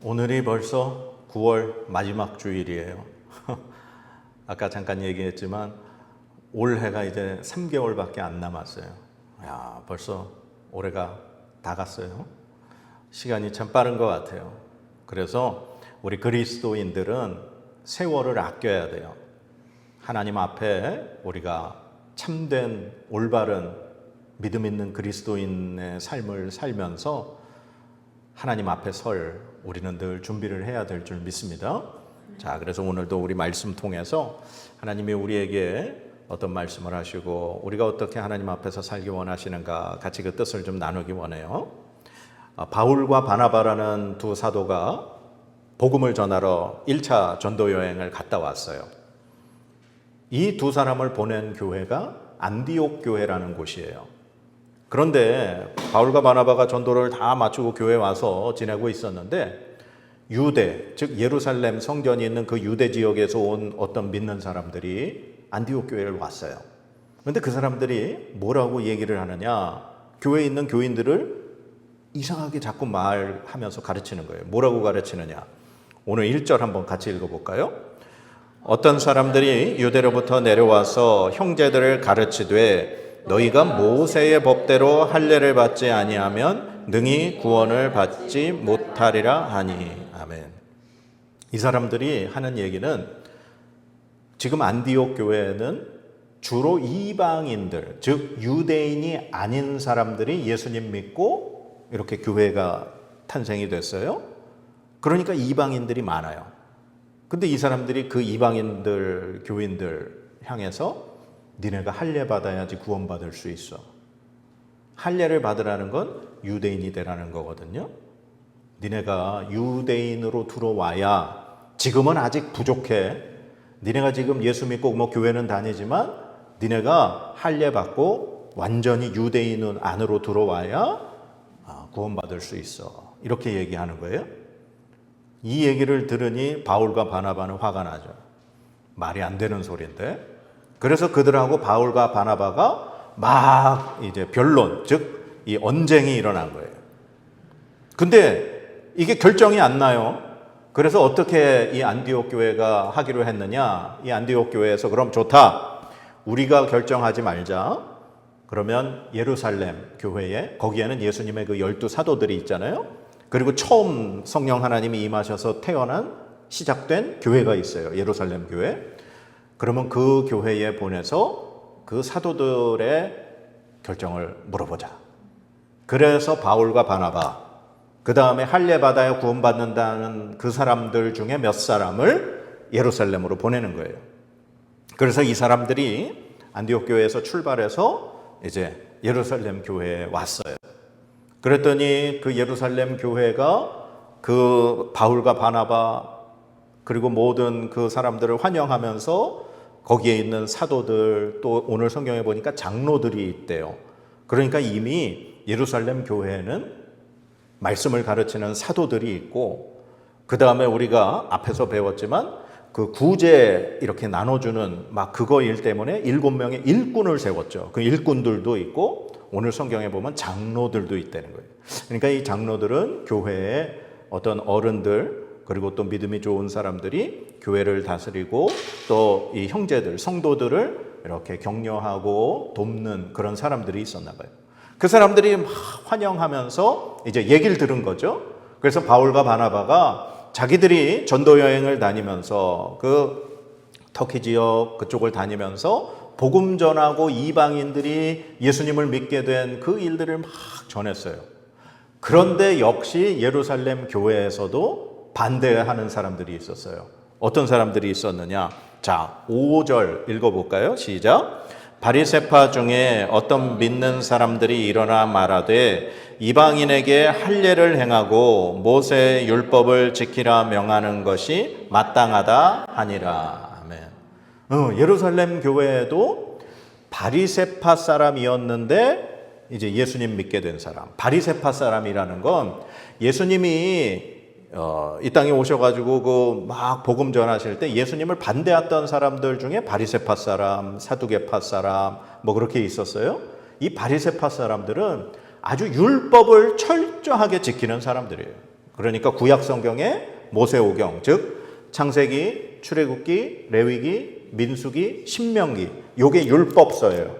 오늘이 벌써 9월 마지막 주일이에요. 아까 잠깐 얘기했지만 올해가 이제 3개월밖에 안 남았어요. 야, 벌써 올해가 다 갔어요. 시간이 참 빠른 것 같아요. 그래서 우리 그리스도인들은 세월을 아껴야 돼요. 하나님 앞에 우리가 참된 올바른 믿음 있는 그리스도인의 삶을 살면서 하나님 앞에 설 우리는 늘 준비를 해야 될 줄 믿습니다. 자, 그래서 오늘도 우리 말씀 통해서 하나님이 우리에게 어떤 말씀을 하시고 우리가 어떻게 하나님 앞에서 살기 원하시는가 같이 그 뜻을 좀 나누기 원해요. 바울과 바나바라는 두 사도가 복음을 전하러 1차 전도 여행을 갔다 왔어요. 이 두 사람을 보낸 교회가 안디옥 교회라는 곳이에요. 그런데 바울과 바나바가 전도를 다 마치고 교회에 와서 지내고 있었는데 유대, 즉 예루살렘 성전이 있는 그 유대 지역에서 온 어떤 믿는 사람들이 안디옥 교회를 왔어요. 그런데 그 사람들이 뭐라고 얘기를 하느냐, 교회에 있는 교인들을 이상하게 자꾸 말하면서 가르치는 거예요. 뭐라고 가르치느냐, 오늘 1절 한번 같이 읽어볼까요? 어떤 사람들이 유대로부터 내려와서 형제들을 가르치되 너희가 모세의 법대로 할례를 받지 아니하면 능히 구원을 받지 못하리라 하니. 아멘. 이 사람들이 하는 얘기는 지금 안디옥 교회는 주로 이방인들, 즉 유대인이 아닌 사람들이 예수님 믿고 이렇게 교회가 탄생이 됐어요. 그러니까 이방인들이 많아요. 근데 이 사람들이 그 이방인들, 교인들 향해서 니네가 할례 받아야지 구원받을 수 있어. 할례를 받으라는 건 유대인이 되라는 거거든요. 니네가 유대인으로 들어와야, 지금은 아직 부족해. 니네가 지금 예수 믿고 뭐 교회는 다니지만 니네가 할례 받고 완전히 유대인 안으로 들어와야 구원받을 수 있어. 이렇게 얘기하는 거예요. 이 얘기를 들으니 바울과 바나바는 화가 나죠. 말이 안 되는 소리인데. 그래서 그들하고 바울과 바나바가 막 이제 변론, 즉 이 언쟁이 일어난 거예요. 근데 이게 결정이 안 나요. 그래서 어떻게 이 안디옥 교회가 하기로 했느냐? 이 안디옥 교회에서 그럼 좋다, 우리가 결정하지 말자. 그러면 예루살렘 교회에, 거기에는 예수님의 그 12 사도들이 있잖아요. 그리고 처음 성령 하나님이 임하셔서 태어난 시작된 교회가 있어요. 예루살렘 교회. 그러면 그 교회에 보내서 그 사도들의 결정을 물어보자. 그래서 바울과 바나바, 그 다음에 할례 받아야 구원받는다는 그 사람들 중에 몇 사람을 예루살렘으로 보내는 거예요. 그래서 이 사람들이 안디옥 교회에서 출발해서 이제 예루살렘 교회에 왔어요. 그랬더니 그 예루살렘 교회가 그 바울과 바나바 그리고 모든 그 사람들을 환영하면서 거기에 있는 사도들, 또 오늘 성경에 보니까 장로들이 있대요. 그러니까 이미 예루살렘 교회에는 말씀을 가르치는 사도들이 있고, 그 다음에 우리가 앞에서 배웠지만 그 구제 이렇게 나눠주는 막 그거 일 때문에 7명의 일꾼을 세웠죠. 그 일꾼들도 있고 오늘 성경에 보면 장로들도 있다는 거예요. 그러니까 이 장로들은 교회의 어떤 어른들, 그리고 또 믿음이 좋은 사람들이 교회를 다스리고 또 이 형제들, 성도들을 이렇게 격려하고 돕는 그런 사람들이 있었나 봐요. 그 사람들이 막 환영하면서 이제 얘기를 들은 거죠. 그래서 바울과 바나바가 자기들이 전도 여행을 다니면서 그 터키 지역 그쪽을 다니면서 복음 전하고 이방인들이 예수님을 믿게 된 그 일들을 막 전했어요. 그런데 역시 예루살렘 교회에서도 반대하는 사람들이 있었어요. 어떤 사람들이 있었느냐? 자, 5절 읽어볼까요? 시작. 바리새파 중에 어떤 믿는 사람들이 일어나 말하되 이방인에게 할례를 행하고 모세의 율법을 지키라 명하는 것이 마땅하다 하니라. 아멘. 예루살렘 교회에도 바리새파 사람이었는데 이제 예수님 믿게 된 사람. 바리새파 사람이라는 건 예수님이 이 땅에 오셔가지고 그 막 복음 전하실 때 예수님을 반대했던 사람들 중에 바리새파 사람, 사두개파 사람 뭐 그렇게 있었어요. 이 바리새파 사람들은 아주 율법을 철저하게 지키는 사람들이에요. 그러니까 구약 성경의 모세오경, 즉 창세기, 출애굽기, 레위기, 민수기, 신명기, 요게 율법서예요.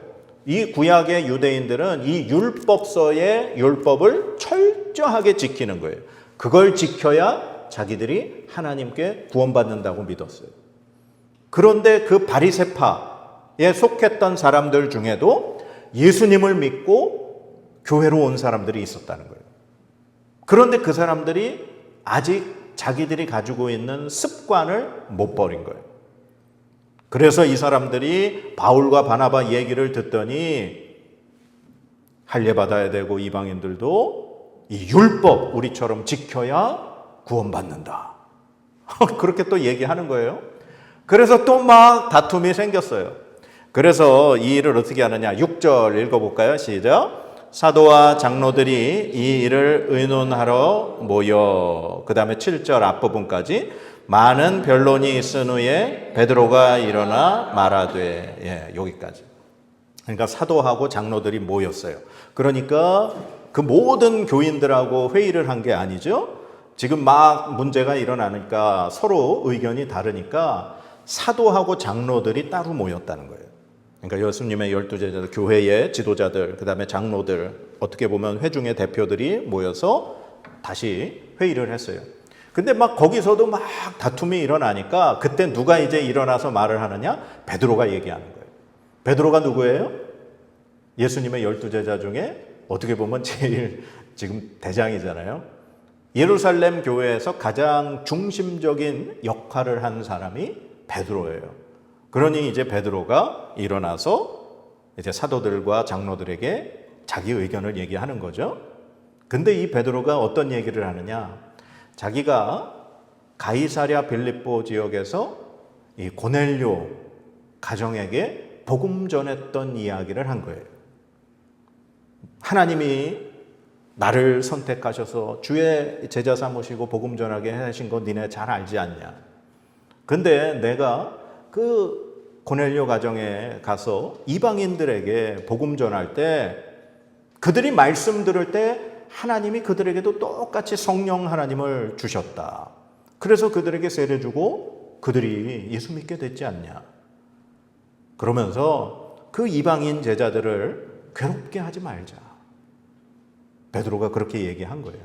이 구약의 유대인들은 이 율법서의 율법을 철저하게 지키는 거예요. 그걸 지켜야 자기들이 하나님께 구원받는다고 믿었어요. 그런데 그 바리새파에 속했던 사람들 중에도 예수님을 믿고 교회로 온 사람들이 있었다는 거예요. 그런데 그 사람들이 아직 자기들이 가지고 있는 습관을 못 버린 거예요. 그래서 이 사람들이 바울과 바나바 얘기를 듣더니 할례 받아야 되고 이방인들도 이 율법 우리처럼 지켜야 구원받는다. 그렇게 또 얘기하는 거예요. 그래서 또 막 다툼이 생겼어요. 그래서 이 일을 어떻게 하느냐. 6절 읽어볼까요? 시작. 사도와 장로들이 이 일을 의논하러 모여. 그 다음에 7절 앞부분까지 많은 변론이 있은 후에 베드로가 일어나 말하되. 여기까지. 그러니까 사도하고 장로들이 모였어요. 그러니까 그 모든 교인들하고 회의를 한 게 아니죠. 지금 막 문제가 일어나니까 서로 의견이 다르니까 사도하고 장로들이 따로 모였다는 거예요. 그러니까 예수님의 12제자들, 교회의 지도자들, 그 다음에 장로들, 어떻게 보면 회중의 대표들이 모여서 다시 회의를 했어요. 근데 막 거기서도 막 다툼이 일어나니까 그때 누가 이제 일어나서 말을 하느냐? 베드로가 얘기하는 거예요. 베드로가 누구예요? 예수님의 12제자 중에 어떻게 보면 제일 지금 대장이잖아요. 예루살렘 교회에서 가장 중심적인 역할을 한 사람이 베드로예요. 그러니 이제 베드로가 일어나서 이제 사도들과 장로들에게 자기 의견을 얘기하는 거죠. 근데 이 베드로가 어떤 얘기를 하느냐? 자기가 가이사랴 빌립보 지역에서 이 고넬료 가정에게 복음 전했던 이야기를 한 거예요. 하나님이 나를 선택하셔서 주의 제자 삼으시고 복음 전하게 하신 거 니네 잘 알지 않냐? 근데 내가 그 고넬료 가정에 가서 이방인들에게 복음 전할 때 그들이 말씀 들을 때 하나님이 그들에게도 똑같이 성령 하나님을 주셨다. 그래서 그들에게 세례 주고 그들이 예수 믿게 됐지 않냐? 그러면서 그 이방인 제자들을 괴롭게 하지 말자. 베드로가 그렇게 얘기한 거예요.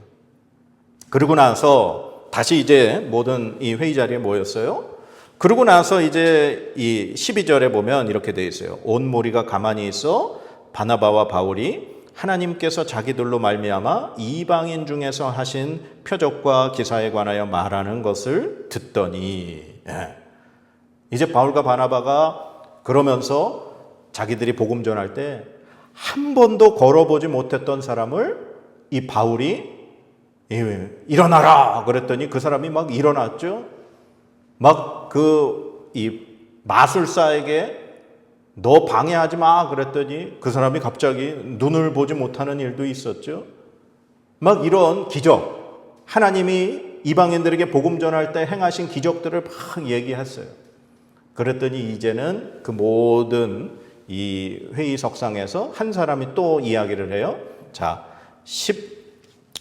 그러고 나서 다시 이제 모든 이 회의 자리에 모였어요. 그러고 나서 이제 이 12절에 보면 이렇게 되어 있어요. 온 무리가 가만히 있어 바나바와 바울이 하나님께서 자기들로 말미암아 이방인 중에서 하신 표적과 기사에 관하여 말하는 것을 듣더니, 이제 바울과 바나바가 그러면서 자기들이 복음 전할 때 한 번도 걸어보지 못했던 사람을 이 바울이 일어나라 그랬더니 그 사람이 막 일어났죠. 막 이 마술사에게 너 방해하지 마 그랬더니 그 사람이 갑자기 눈을 보지 못하는 일도 있었죠. 막 이런 기적, 하나님이 이방인들에게 복음 전할 때 행하신 기적들을 막 얘기했어요. 그랬더니 이제는 그 모든 이 회의석상에서 한 사람이 또 이야기를 해요. 자,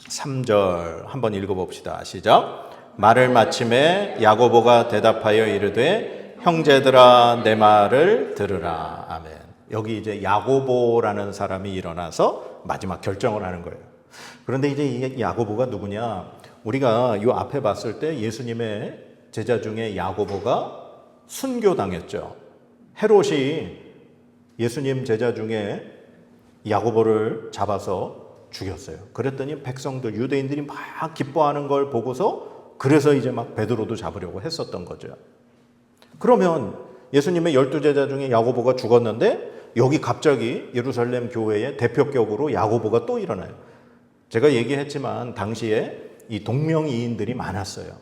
13절 한번 읽어봅시다. 시작. 말을 마침에 야고보가 대답하여 이르되 형제들아 내 말을 들으라. 아멘. 여기 이제 야고보라는 사람이 일어나서 마지막 결정을 하는 거예요. 그런데 이제 이 야고보가 누구냐? 우리가 이 앞에 봤을 때 예수님의 제자 중에 야고보가 순교당했죠. 헤롯이 예수님 제자 중에 야고보를 잡아서 죽였어요. 그랬더니 백성들, 유대인들이 막 기뻐하는 걸 보고서 그래서 이제 막 베드로도 잡으려고 했었던 거죠. 그러면 예수님의 12제자 중에 야고보가 죽었는데 여기 갑자기 예루살렘 교회의 대표격으로 야고보가 또 일어나요. 제가 얘기했지만 당시에 이 동명이인들이 많았어요.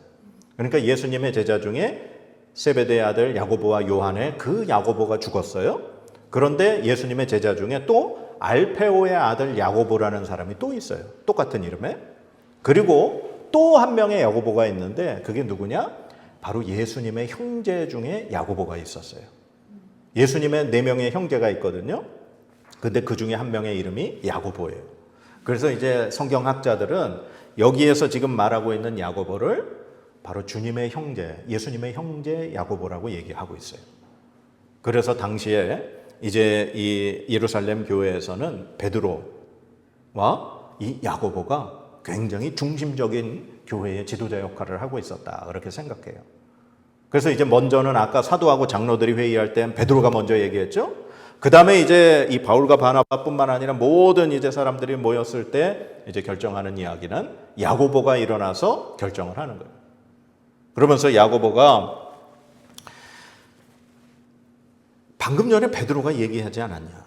그러니까 예수님의 제자 중에 세베대의 아들 야고보와 요한의 그 야고보가 죽었어요. 그런데 예수님의 제자 중에 또 알페오의 아들 야고보라는 사람이 또 있어요. 똑같은 이름에. 그리고 또 한 명의 야고보가 있는데 그게 누구냐? 바로 예수님의 형제 중에 야고보가 있었어요. 예수님의 4명의 형제가 있거든요. 근데 그 중에 한 명의 이름이 야고보예요. 그래서 이제 성경학자들은 여기에서 지금 말하고 있는 야고보를 바로 주님의 형제, 예수님의 형제 야고보라고 얘기하고 있어요. 그래서 당시에 이제 이 예루살렘 교회에서는 베드로와 이 야고보가 굉장히 중심적인 교회의 지도자 역할을 하고 있었다, 그렇게 생각해요. 그래서 이제 먼저는 아까 사도하고 장로들이 회의할 땐 베드로가 먼저 얘기했죠. 그 다음에 이제 이 바울과 바나바뿐만 아니라 모든 이제 사람들이 모였을 때 이제 결정하는 이야기는 야고보가 일어나서 결정을 하는 거예요. 그러면서 야고보가 방금 전에 베드로가 얘기하지 않았냐.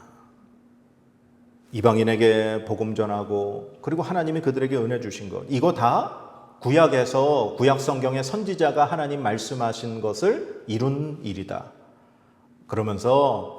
이방인에게 복음 전하고 그리고 하나님이 그들에게 은혜 주신 것, 이거 다 구약에서 구약 성경의 선지자가 하나님 말씀하신 것을 이룬 일이다. 그러면서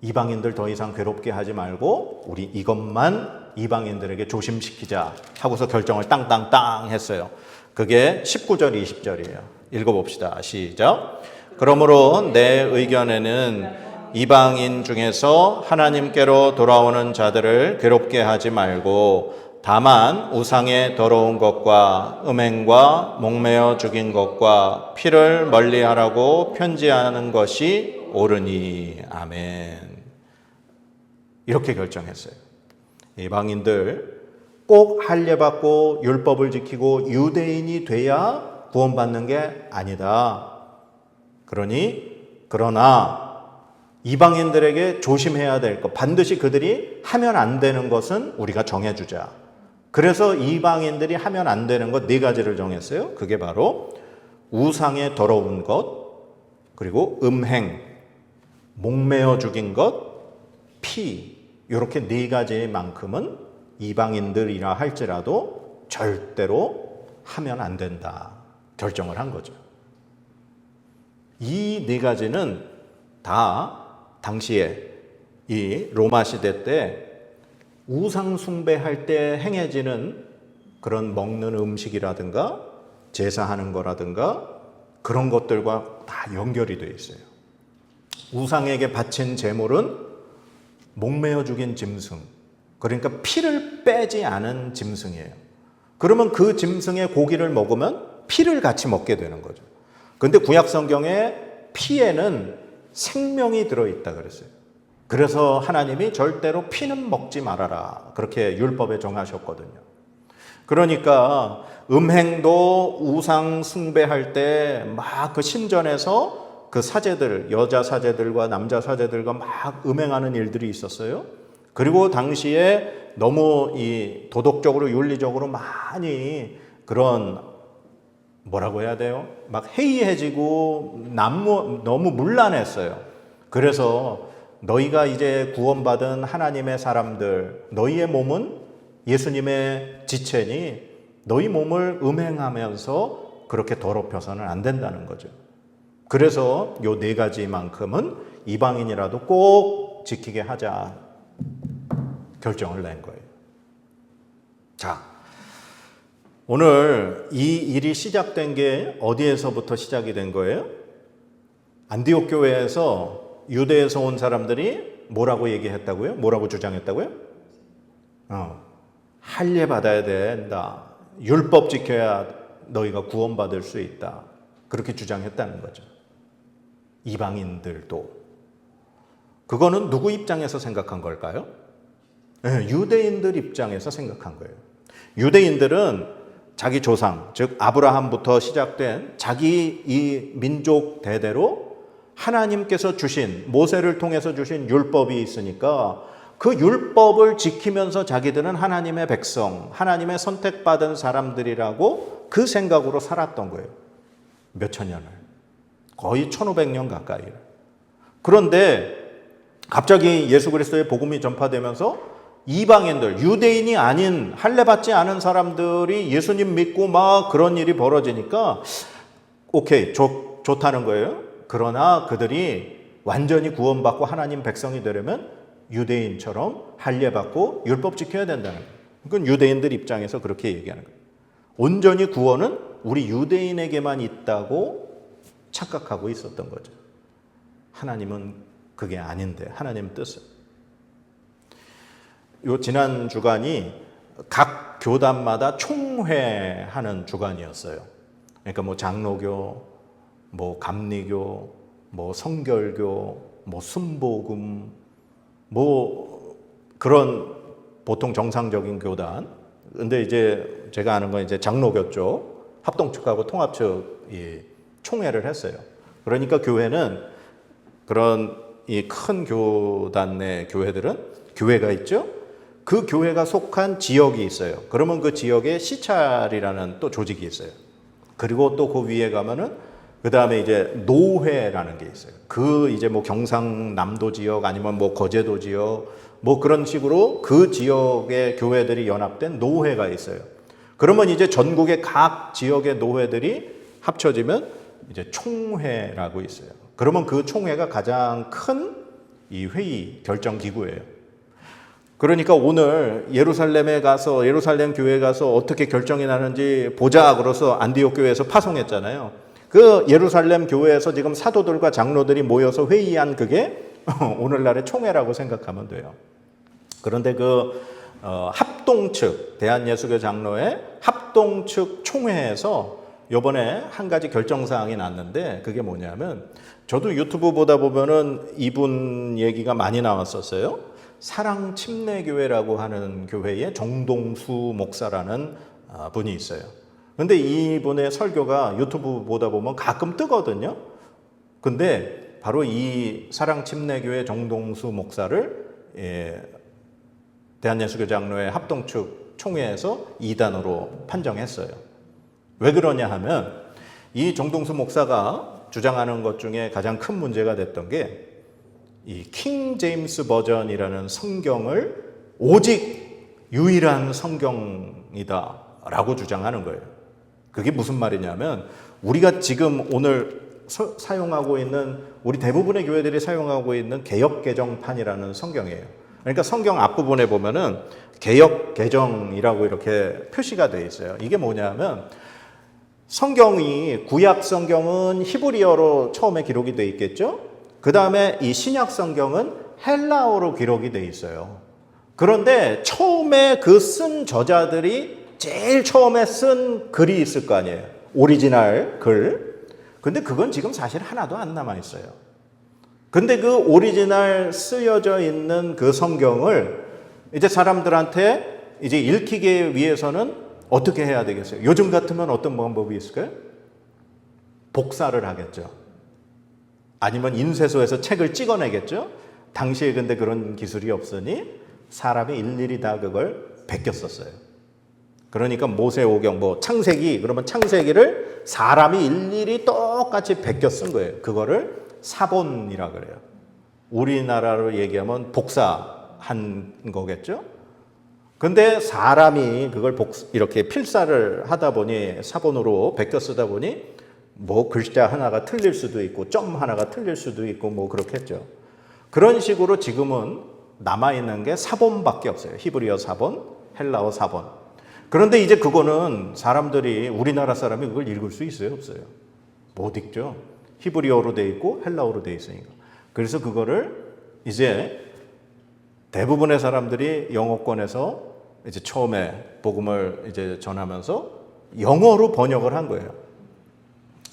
이방인들 더 이상 괴롭게 하지 말고 우리 이것만 이방인들에게 조심시키자 하고서 결정을 땅땅땅 했어요. 그게 19절 20절이에요. 읽어봅시다. 시작. 그러므로 내 의견에는 이방인 중에서 하나님께로 돌아오는 자들을 괴롭게 하지 말고 다만 우상의 더러운 것과 음행과 목매어 죽인 것과 피를 멀리하라고 편지하는 것이 옳으니. 아멘. 이렇게 결정했어요. 이방인들 꼭 할례받고 율법을 지키고 유대인이 돼야 구원받는 게 아니다. 그러나 이방인들에게 조심해야 될 것, 반드시 그들이 하면 안 되는 것은 우리가 정해주자. 그래서 이방인들이 하면 안 되는 것 4가지를 정했어요. 그게 바로 우상의 더러운 것, 그리고 음행, 목매어 죽인 것, 피, 이렇게 4가지만큼은 이방인들이라 할지라도 절대로 하면 안 된다 결정을 한 거죠. 이 4가지는 다 당시에 이 로마 시대 때 우상 숭배할 때 행해지는 그런 먹는 음식이라든가 제사하는 거라든가 그런 것들과 다 연결이 되어 있어요. 우상에게 바친 제물은 목매어 죽인 짐승, 그러니까 피를 빼지 않은 짐승이에요. 그러면 그 짐승의 고기를 먹으면 피를 같이 먹게 되는 거죠. 그런데 구약 성경에 피에는 생명이 들어있다 그랬어요. 그래서 하나님이 절대로 피는 먹지 말아라, 그렇게 율법에 정하셨거든요. 그러니까 음행도 우상 숭배할 때 막 그 신전에서 그 사제들, 여자 사제들과 남자 사제들과 막 음행하는 일들이 있었어요. 그리고 당시에 너무 이 도덕적으로 윤리적으로 많이 그런 뭐라고 해야 돼요? 막 해이해지고 너무 문란했어요. 그래서 너희가 이제 구원받은 하나님의 사람들, 너희의 몸은 예수님의 지체니 너희 몸을 음행하면서 그렇게 더럽혀서는 안 된다는 거죠. 그래서 요 4가지만큼은 이방인이라도 꼭 지키게 하자 결정을 낸 거예요. 자, 오늘 이 일이 시작된 게 어디에서부터 시작이 된 거예요? 안디옥 교회에서 유대에서 온 사람들이 뭐라고 얘기했다고요? 뭐라고 주장했다고요? 할례 받아야 된다. 율법 지켜야 너희가 구원받을 수 있다. 그렇게 주장했다는 거죠. 이방인들도. 그거는 누구 입장에서 생각한 걸까요? 유대인들 입장에서 생각한 거예요. 유대인들은 자기 조상, 즉 아브라함부터 시작된 자기 이 민족 대대로 하나님께서 주신, 모세를 통해서 주신 율법이 있으니까 그 율법을 지키면서 자기들은 하나님의 백성, 하나님의 선택받은 사람들이라고 그 생각으로 살았던 거예요. 몇천 년을. 거의 1500년 가까이. 그런데 갑자기 예수 그리스도의 복음이 전파되면서 이방인들, 유대인이 아닌 할례 받지 않은 사람들이 예수님 믿고 막 그런 일이 벌어지니까 오케이, 좋다는 거예요. 그러나 그들이 완전히 구원받고 하나님 백성이 되려면 유대인처럼 할례 받고 율법 지켜야 된다는 거예요. 그건 유대인들 입장에서 그렇게 얘기하는 거예요. 온전히 구원은 우리 유대인에게만 있다고 착각하고 있었던 거죠. 하나님은 그게 아닌데, 하나님 뜻은. 요 지난 주간이 각 교단마다 총회하는 주간이었어요. 그러니까 뭐 장로교, 뭐 감리교, 뭐 성결교, 뭐 순복음, 뭐 그런 보통 정상적인 교단. 근데 이제 제가 아는 건 이제 장로교 쪽 합동 측하고 통합 측이 총회를 했어요. 그러니까 교회는 그런 이 큰 교단 내 교회들은 교회가 있죠. 그 교회가 속한 지역이 있어요. 그러면 그 지역에 시찰이라는 또 조직이 있어요. 그리고 또 그 위에 가면은 그 다음에 이제 노회라는 게 있어요. 그 이제 뭐 경상남도 지역 아니면 뭐 거제도 지역 뭐 그런 식으로 그 지역의 교회들이 연합된 노회가 있어요. 그러면 이제 전국의 각 지역의 노회들이 합쳐지면 이제 총회라고 있어요. 그러면 그 총회가 가장 큰 이 회의 결정 기구예요. 그러니까 오늘 예루살렘에 가서 예루살렘 교회에 가서 어떻게 결정이 나는지 보자 그래서 안디옥 교회에서 파송했잖아요. 그 예루살렘 교회에서 지금 사도들과 장로들이 모여서 회의한 그게 오늘날의 총회라고 생각하면 돼요. 그런데 그 합동측 대한예수교 장로회 합동측 총회에서 이번에 한 가지 결정사항이 났는데 그게 뭐냐면 저도 유튜브 보다 보면은 이분 얘기가 많이 나왔었어요. 사랑침례교회라고 하는 교회의 정동수 목사라는 분이 있어요. 근데 이분의 설교가 유튜브 보다 보면 가끔 뜨거든요. 근데 바로 이 사랑침례교회 정동수 목사를 대한예수교 장로회 합동측 총회에서 2단으로 판정했어요. 왜 그러냐 하면 이 정동수 목사가 주장하는 것 중에 가장 큰 문제가 됐던 게 이 킹 제임스 버전이라는 성경을 오직 유일한 성경이다라고 주장하는 거예요. 그게 무슨 말이냐면 우리가 지금 오늘 사용하고 있는 우리 대부분의 교회들이 사용하고 있는 개역 개정판이라는 성경이에요. 그러니까 성경 앞부분에 보면은 개역 개정이라고 이렇게 표시가 되어 있어요. 이게 뭐냐면 성경이 구약 성경은 히브리어로 처음에 기록이 되어 있겠죠. 그 다음에 이 신약 성경은 헬라어로 기록이 되어 있어요. 그런데 처음에 그 쓴 저자들이 제일 처음에 쓴 글이 있을 거 아니에요. 오리지널 글. 근데 그건 지금 사실 하나도 안 남아 있어요. 근데 그 오리지널 쓰여져 있는 그 성경을 이제 사람들한테 이제 읽히기 위해서는 어떻게 해야 되겠어요? 요즘 같으면 어떤 방법이 있을까요? 복사를 하겠죠. 아니면 인쇄소에서 책을 찍어내겠죠. 당시에 근데 그런 기술이 없으니 사람이 일일이 다 그걸 베꼈었어요. 그러니까 모세오경 뭐 창세기 그러면 창세기를 사람이 일일이 똑같이 베껴 쓴 거예요. 그거를 사본이라 그래요. 우리나라로 얘기하면 복사한 거겠죠. 근데 사람이 그걸 이렇게 필사를 하다 보니 사본으로 베껴 쓰다 보니 뭐 글자 하나가 틀릴 수도 있고 점 하나가 틀릴 수도 있고 뭐 그렇겠죠. 그런 식으로 지금은 남아있는 게 사본밖에 없어요. 히브리어 사본, 헬라어 사본. 그런데 이제 그거는 사람들이 우리나라 사람이 그걸 읽을 수 있어요? 없어요? 못 읽죠. 히브리어로 돼 있고 헬라어로 돼 있으니까. 그래서 그거를 이제 대부분의 사람들이 영어권에서 이제 처음에 복음을 이제 전하면서 영어로 번역을 한 거예요.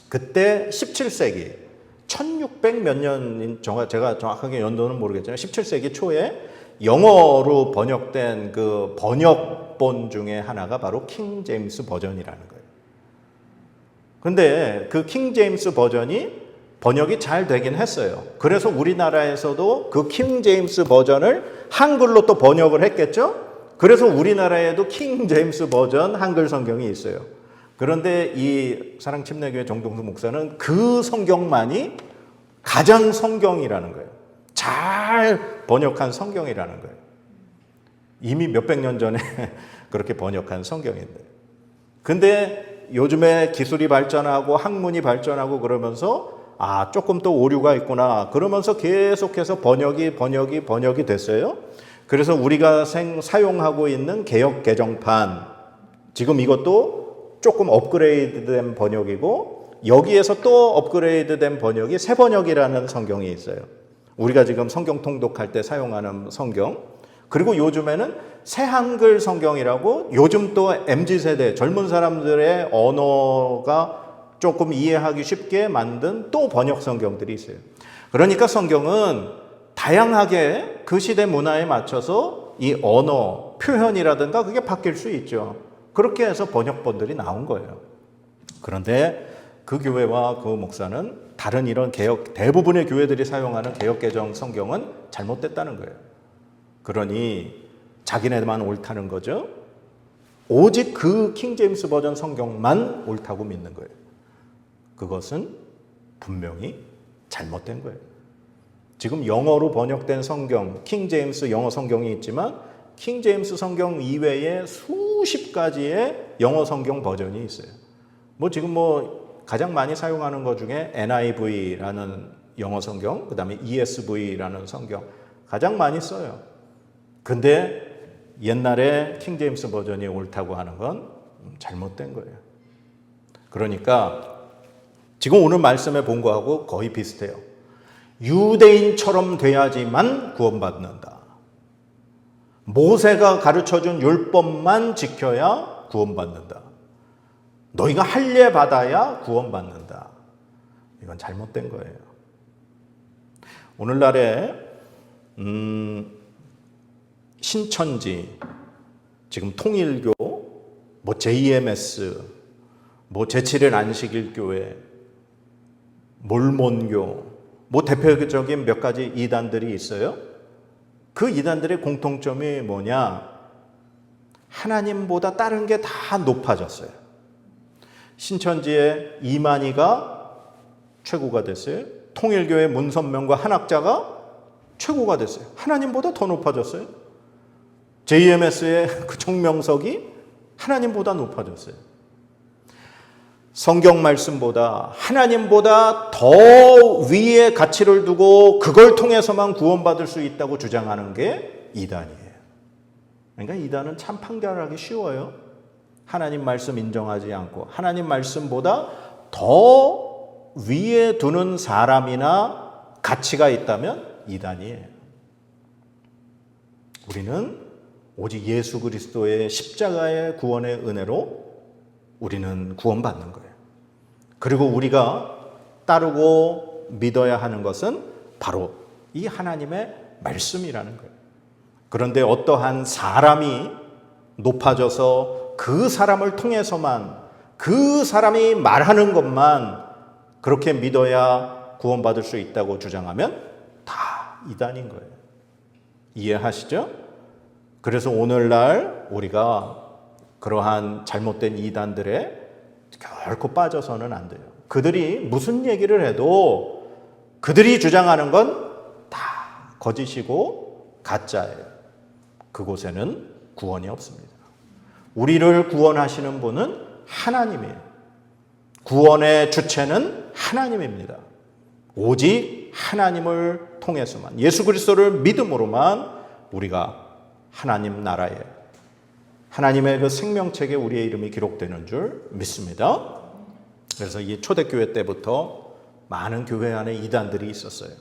그때 17세기 1600 몇 년인 제가 정확하게 연도는 모르겠지만 17세기 초에 영어로 번역된 그 번역본 중에 하나가 바로 킹 제임스 버전이라는 거예요. 근데 그 킹 제임스 버전이 번역이 잘 되긴 했어요. 그래서 우리나라에서도 그 킹 제임스 버전을 한글로 또 번역을 했겠죠? 그래서 우리나라에도 킹 제임스 버전 한글 성경이 있어요. 그런데 이 사랑침례교회 정동수 목사는 그 성경만이 가장 성경이라는 거예요. 잘 번역한 성경이라는 거예요. 이미 몇백 년 전에 그렇게 번역한 성경인데. 근데 요즘에 기술이 발전하고 학문이 발전하고 그러면서 조금 또 오류가 있구나. 그러면서 계속해서 번역이 됐어요. 그래서 우리가 사용하고 있는 개역 개정판, 지금 이것도 조금 업그레이드된 번역이고 여기에서 또 업그레이드된 번역이 새번역이라는 성경이 있어요. 우리가 지금 성경 통독할 때 사용하는 성경. 그리고 요즘에는 새 한글 성경이라고 요즘 또 MZ세대 젊은 사람들의 언어가 조금 이해하기 쉽게 만든 또 번역 성경들이 있어요. 그러니까 성경은 다양하게 그 시대 문화에 맞춰서 이 언어, 표현이라든가 그게 바뀔 수 있죠. 그렇게 해서 번역본들이 나온 거예요. 그런데 그 교회와 그 목사는 다른 이런 개혁, 대부분의 교회들이 사용하는 개혁개정 성경은 잘못됐다는 거예요. 그러니 자기네만 옳다는 거죠. 오직 그 킹제임스 버전 성경만 옳다고 믿는 거예요. 그것은 분명히 잘못된 거예요. 지금 영어로 번역된 성경, 킹제임스 영어 성경이 있지만 킹제임스 성경 이외에 수십 가지의 영어 성경 버전이 있어요. 지금 가장 많이 사용하는 것 중에 NIV라는 영어 성경, 그 다음에 ESV라는 성경 가장 많이 써요. 근데 옛날에 킹제임스 버전이 옳다고 하는 건 잘못된 거예요. 그러니까 지금 오늘 말씀에 본 거하고 거의 비슷해요. 유대인처럼 돼야지만 구원받는다. 모세가 가르쳐준 율법만 지켜야 구원받는다. 너희가 할례 받아야 구원받는다. 이건 잘못된 거예요. 오늘날에 신천지, 지금 통일교, JMS, 제7일 안식일교회, 몰몬교, 대표적인 몇 가지 이단들이 있어요. 그 이단들의 공통점이 뭐냐? 하나님보다 다른 게 다 높아졌어요. 신천지의 이만희가 최고가 됐어요. 통일교의 문선명과 한학자가 최고가 됐어요. 하나님보다 더 높아졌어요. JMS의 그 정명석이 하나님보다 높아졌어요. 성경 말씀보다 하나님보다 더 위에 가치를 두고 그걸 통해서만 구원받을 수 있다고 주장하는 게 이단이에요. 그러니까 이단은 참 판결하기 쉬워요. 하나님 말씀 인정하지 않고 하나님 말씀보다 더 위에 두는 사람이나 가치가 있다면 이단이에요. 우리는 오직 예수 그리스도의 십자가의 구원의 은혜로 우리는 구원받는 거예요. 그리고 우리가 따르고 믿어야 하는 것은 바로 이 하나님의 말씀이라는 거예요. 그런데 어떠한 사람이 높아져서 그 사람을 통해서만 그 사람이 말하는 것만 그렇게 믿어야 구원받을 수 있다고 주장하면 다 이단인 거예요. 이해하시죠? 그래서 오늘날 우리가 그러한 잘못된 이단들에 결코 빠져서는 안 돼요. 그들이 무슨 얘기를 해도 그들이 주장하는 건 다 거짓이고 가짜예요. 그곳에는 구원이 없습니다. 우리를 구원하시는 분은 하나님이에요. 구원의 주체는 하나님입니다. 오직 하나님을 통해서만, 예수 그리스도를 믿음으로만 우리가 하나님 나라에, 하나님의 그 생명책에 우리의 이름이 기록되는 줄 믿습니다. 그래서 이 초대교회 때부터 많은 교회 안에 이단들이 있었어요.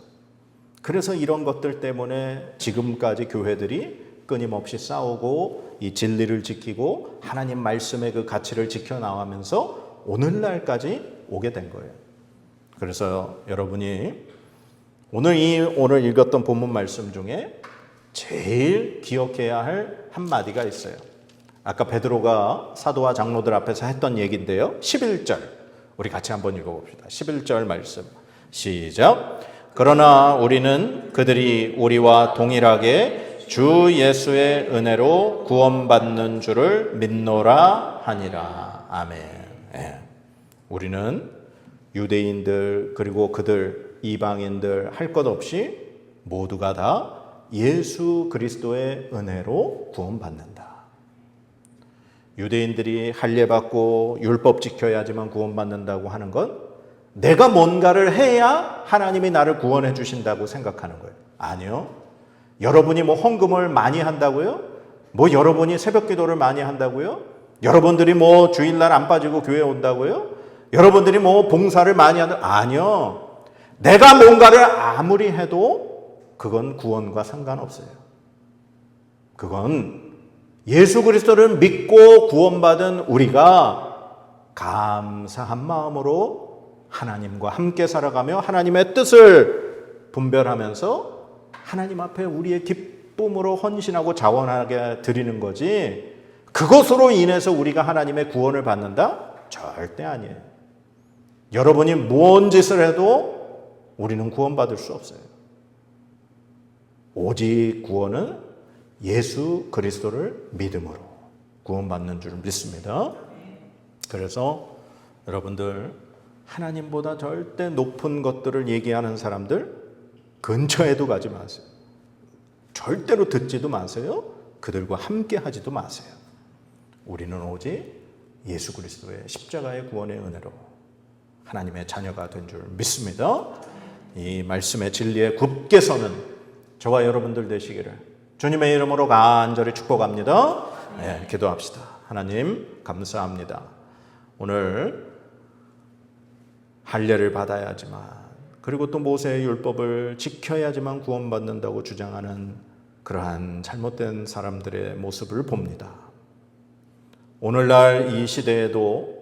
그래서 이런 것들 때문에 지금까지 교회들이 끊임없이 싸우고 이 진리를 지키고 하나님 말씀의 그 가치를 지켜나가면서 오늘날까지 오게 된 거예요. 그래서 여러분이 오늘 읽었던 본문 말씀 중에 제일 기억해야 할 한마디가 있어요. 아까 베드로가 사도와 장로들 앞에서 했던 얘기인데요. 11절 우리 같이 한번 읽어봅시다. 11절 말씀 시작. 그러나 우리는 그들이 우리와 동일하게 주 예수의 은혜로 구원받는 줄을 믿노라 하니라. 아멘. 예. 우리는 유대인들 그리고 그들 이방인들 할 것 없이 모두가 다 예수 그리스도의 은혜로 구원받는다. 유대인들이 할례 받고 율법 지켜야지만 구원받는다고 하는 건 내가 뭔가를 해야 하나님이 나를 구원해 주신다고 생각하는 거예요. 아니요. 여러분이 헌금을 많이 한다고요? 여러분이 새벽 기도를 많이 한다고요? 여러분들이 주일날 안 빠지고 교회 온다고요? 여러분들이 봉사를 많이 한다고요? 아니요. 내가 뭔가를 아무리 해도 그건 구원과 상관없어요. 그건 예수 그리스도를 믿고 구원받은 우리가 감사한 마음으로 하나님과 함께 살아가며 하나님의 뜻을 분별하면서 하나님 앞에 우리의 기쁨으로 헌신하고 자원하게 드리는 거지, 그것으로 인해서 우리가 하나님의 구원을 받는다? 절대 아니에요. 여러분이 무언 짓을 해도 우리는 구원받을 수 없어요. 오직 구원은 예수 그리스도를 믿음으로 구원받는 줄 믿습니다. 그래서 여러분들, 하나님보다 절대 높은 것들을 얘기하는 사람들 근처에도 가지 마세요. 절대로 듣지도 마세요. 그들과 함께 하지도 마세요. 우리는 오직 예수 그리스도의 십자가의 구원의 은혜로 하나님의 자녀가 된 줄 믿습니다. 이 말씀의 진리에 굳게 서는 저와 여러분들 되시기를 주님의 이름으로 간절히 축복합니다. 네, 기도합시다. 하나님 감사합니다. 오늘 할례를 받아야지만, 그리고 또 모세의 율법을 지켜야지만 구원받는다고 주장하는 그러한 잘못된 사람들의 모습을 봅니다. 오늘날 이 시대에도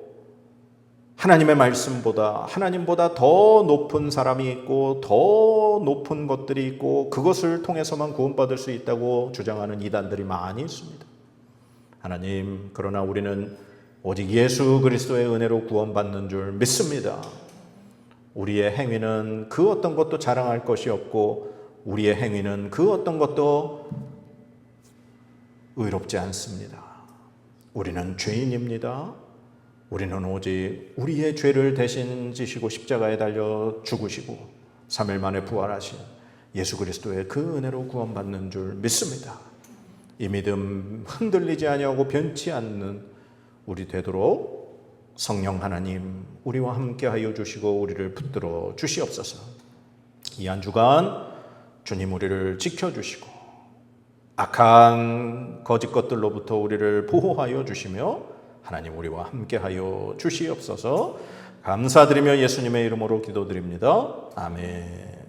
하나님의 말씀보다, 하나님보다 더 높은 사람이 있고 더 높은 것들이 있고 그것을 통해서만 구원받을 수 있다고 주장하는 이단들이 많이 있습니다. 하나님, 그러나 우리는 오직 예수 그리스도의 은혜로 구원받는 줄 믿습니다. 우리의 행위는 그 어떤 것도 자랑할 것이 없고 우리의 행위는 그 어떤 것도 의롭지 않습니다. 우리는 죄인입니다. 우리는 오직 우리의 죄를 대신 지시고 십자가에 달려 죽으시고 3일 만에 부활하신 예수 그리스도의 그 은혜로 구원받는 줄 믿습니다. 이 믿음 흔들리지 아니하고 변치 않는 우리 되도록 성령 하나님 우리와 함께하여 주시고 우리를 붙들어 주시옵소서. 이 한 주간 주님 우리를 지켜주시고 악한 거짓 것들로부터 우리를 보호하여 주시며 하나님 우리와 함께하여 주시옵소서. 감사드리며 예수님의 이름으로 기도드립니다. 아멘.